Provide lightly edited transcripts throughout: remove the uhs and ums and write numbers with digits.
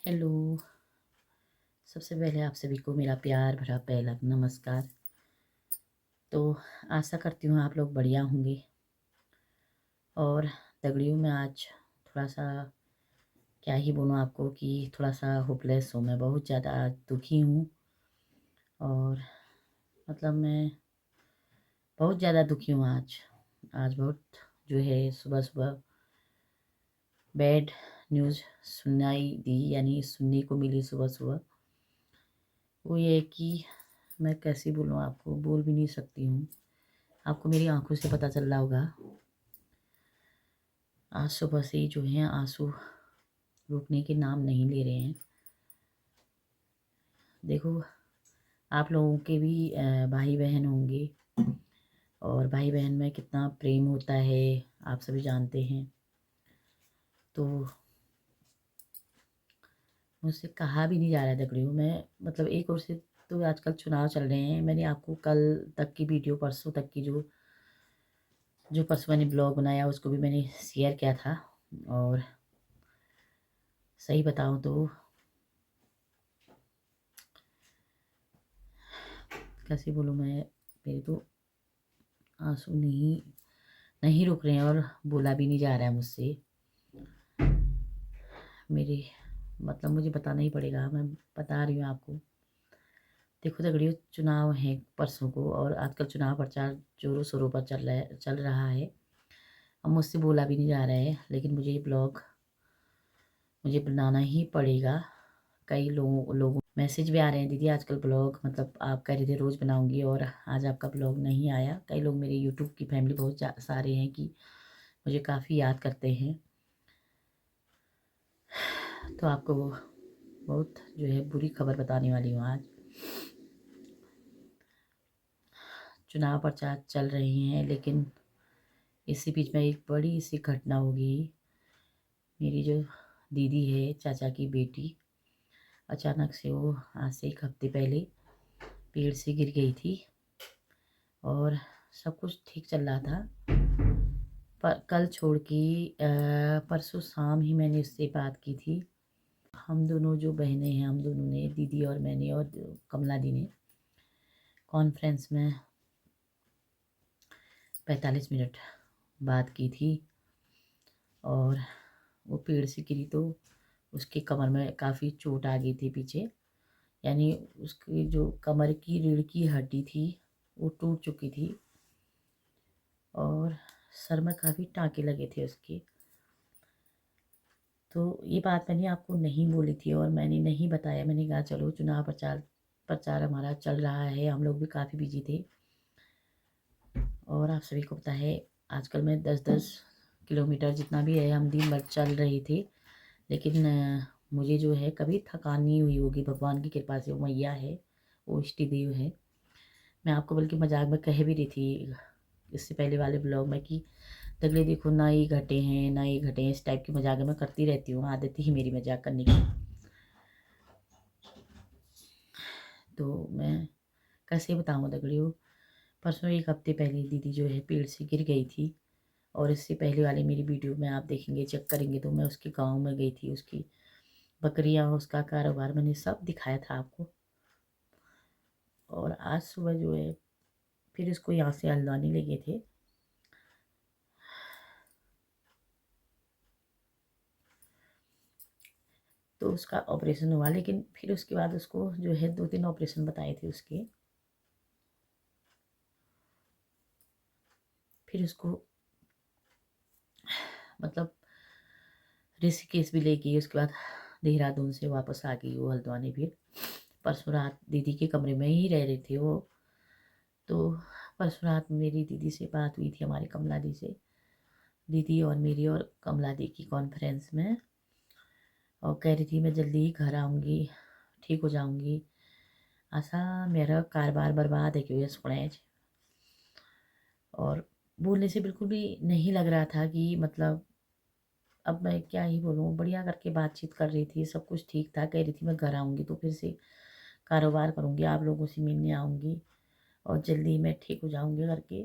Hello. सबसे पहले आप सभी को मेरा प्यार भरा पहला नमस्कार। तो आशा करती हूँ आप लोग बढ़िया होंगे। और दगड़ियों में आज थोड़ा सा क्या ही बोलूँ आपको कि थोड़ा सा होपलेस हूँ। मैं बहुत ज़्यादा आज दुखी हूँ। और मतलब मैं बहुत ज़्यादा दुखी हूँ आज। आज बहुत जो है सुबह सुबह बैड न्यूज़ सुनाई दी, यानी सुनने को मिली सुबह सुबह। वो ये है कि मैं कैसे बोलूँ आपको, बोल भी नहीं सकती हूँ। आपको मेरी आंखों से पता चल रहा होगा। आज सुबह से ही जो है आंसू रुकने के नाम नहीं ले रहे हैं। देखो, आप लोगों के भी भाई बहन होंगे, और भाई बहन में कितना प्रेम होता है आप सभी जानते हैं। तो मुझसे कहा भी नहीं जा रहा है दगड़ियों। मैं मतलब एक ओर से तो आजकल चुनाव चल रहे हैं। मैंने आपको कल तक की वीडियो, परसों तक की जो जो परसों मैंने ब्लॉग बनाया उसको भी मैंने शेयर किया था। और सही बताऊं तो कैसे बोलूँ मैं, मेरे तो आंसू नहीं नहीं रुक रहे हैं और बोला भी नहीं जा रहा है मुझसे। मेरे मतलब मुझे बताना ही पड़ेगा, मैं बता रही हूँ आपको। देखो दगड़ियों, चुनाव है परसों को, और आजकल चुनाव प्रचार जोरों शोरों पर चल रहा है। अब मुझसे बोला भी नहीं जा रहा है, लेकिन मुझे ये ब्लॉग मुझे बनाना ही पड़ेगा। कई लोगों मैसेज भी आ रहे हैं, दीदी आजकल ब्लॉग मतलब आप कह रहे थे रोज़ बनाऊंगी और आज आपका ब्लॉग नहीं आया। कई लोग मेरे यूट्यूब की फैमिली बहुत सारे हैं कि मुझे काफ़ी याद करते हैं। तो आपको बहुत जो है बुरी खबर बताने वाली हूँ आज। चुनाव प्रचार चल रहे हैं, लेकिन इसी बीच में एक बड़ी सी घटना होगी। मेरी जो दीदी है, चाचा की बेटी, अचानक से वो आज से एक हफ्ते पहले पेड़ से गिर गई थी। और सब कुछ ठीक चल रहा था, पर कल छोड़ के परसों शाम ही मैंने उससे बात की थी। हम दोनों जो बहनें हैं, हम दोनों ने, दीदी और मैंने और कमला दी ने, कॉन्फ्रेंस में 45 मिनट बात की थी। और वो पेड़ से गिरी तो उसकी कमर में काफ़ी चोट आ गई थी पीछे, यानी उसकी जो कमर की रीढ़ की हड्डी थी वो टूट चुकी थी। और सर में काफ़ी टाँके लगे थे उसके। तो ये बात मैंने आपको नहीं बोली थी और मैंने नहीं बताया। मैंने कहा चलो चुनाव प्रचार प्रचार हमारा चल रहा है, हम लोग भी काफ़ी बिजी थे। और आप सभी को पता है आजकल मैं 10-10 किलोमीटर जितना भी है हम दिन भर चल रहे थे। लेकिन मुझे जो है कभी थकान नहीं हुई होगी, भगवान की कृपा से। वो मैया है, वो इष्टि देव है। मैं आपको बल्कि मजाक में कह भी रही थी इससे पहले वाले ब्लॉग में कि तगड़े देखो ना ही घटे हैं ना ही घटे हैं, इस टाइप की मजाक मैं करती रहती हूँ। आदत ही मेरी मजाक करने की। तो मैं कैसे बताऊँ दगड़ियों, परसों एक हफ्ते पहले दीदी जो है पेड़ से गिर गई थी। और इससे पहले वाली मेरी वीडियो में आप देखेंगे, चेक करेंगे तो मैं उसके गांव में गई थी। उसकी बकरियां, उसका कारोबार मैंने सब दिखाया था आपको। और आज सुबह जो है फिर उसको यहाँ से हल्द्वानी ले गए थे। तो उसका ऑपरेशन हुआ, लेकिन फिर उसके बाद उसको जो है 2-3 ऑपरेशन बताए थे उसके। फिर उसको मतलब ऋषिकेश भी ले गई, उसके बाद देहरादून से वापस आ गई वो हल्द्वानी। फिर परसों रात दीदी के कमरे में ही रह रहे थे वो। तो परसों रात मेरी दीदी से बात हुई थी, हमारी कमला दी से, दीदी और मेरी और कमला दी की कॉन्फ्रेंस में। और कह रही थी मैं जल्दी ही घर आऊँगी, ठीक हो जाऊँगी। ऐसा मेरा कारोबार बर्बाद है क्यों सुने। और बोलने से बिल्कुल भी नहीं लग रहा था कि मतलब अब मैं क्या ही बोलूँ। बढ़िया करके बातचीत कर रही थी, सब कुछ ठीक था। कह रही थी मैं घर आऊँगी तो फिर से कारोबार करूँगी, आप लोगों से मिलने आऊँगी और जल्दी मैं ठीक हो जाऊँगी करके।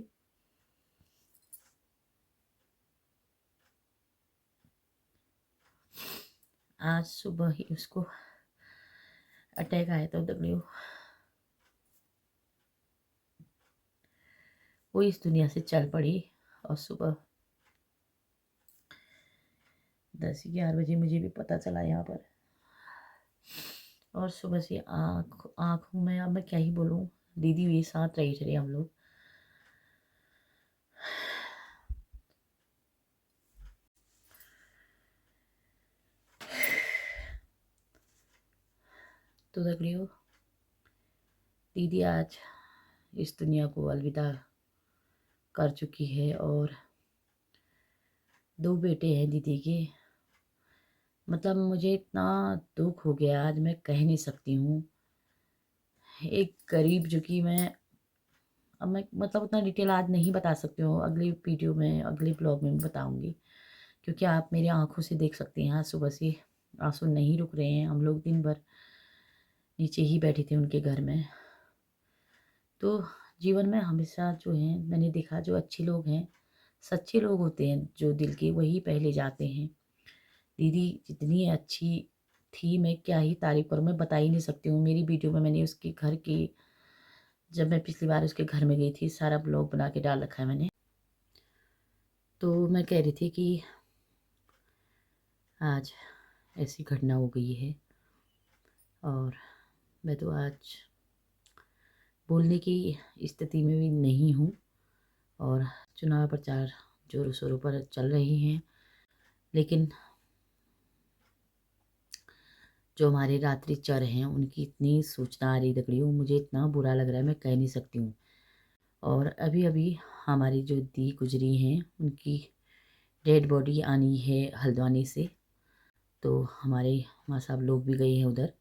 आज सुबह ही उसको अटैक आया था दगड़ियों। वो इस दुनिया से चल पड़ी और सुबह 10-11 बजे मुझे भी पता चला यहाँ पर। और सुबह से आँखों में, अब मैं क्या ही बोलूँ, दीदी भी साथ रही थे हम लोग। तो दगड़ियों, दीदी आज इस दुनिया को अलविदा कर चुकी है और 2 बेटे हैं दीदी के। मतलब मुझे इतना दुख हो गया आज, मैं कह नहीं सकती हूँ। एक गरीब, जो कि अब मैं मतलब उतना डिटेल आज नहीं बता सकती हूँ, अगली वीडियो में, अगले ब्लॉग में बताऊँगी, क्योंकि आप मेरी आँखों से देख सकते हैं आज सुबह से आंसू नहीं रुक रहे हैं। हम लोग दिन भर नीचे ही बैठे थे उनके घर में। तो जीवन में हमेशा जो है, मैंने देखा, जो अच्छे लोग हैं, सच्चे लोग होते हैं जो दिल के, वही पहले जाते हैं। दीदी जितनी अच्छी थी, मैं क्या ही तारीफ़ करूँ, मैं बता ही नहीं सकती हूँ। मेरी वीडियो में मैंने उसके घर की, जब मैं पिछली बार उसके घर में गई थी, सारा ब्लॉग बना के डाल रखा है मैंने। तो मैं कह रही थी कि आज ऐसी घटना हो गई है और मैं तो आज बोलने की स्थिति में भी नहीं हूँ। और चुनाव प्रचार जोरों शोरों पर चल रही हैं, लेकिन जो हमारे रात्रि चर हैं उनकी इतनी सूचना आ रही दगड़ियों, मुझे इतना बुरा लग रहा है, मैं कह नहीं सकती हूँ। और अभी अभी हमारी जो दी गुजरी हैं, उनकी डेड बॉडी आनी है हल्द्वानी से। तो हमारे माँ साहब लोग भी गए हैं उधर।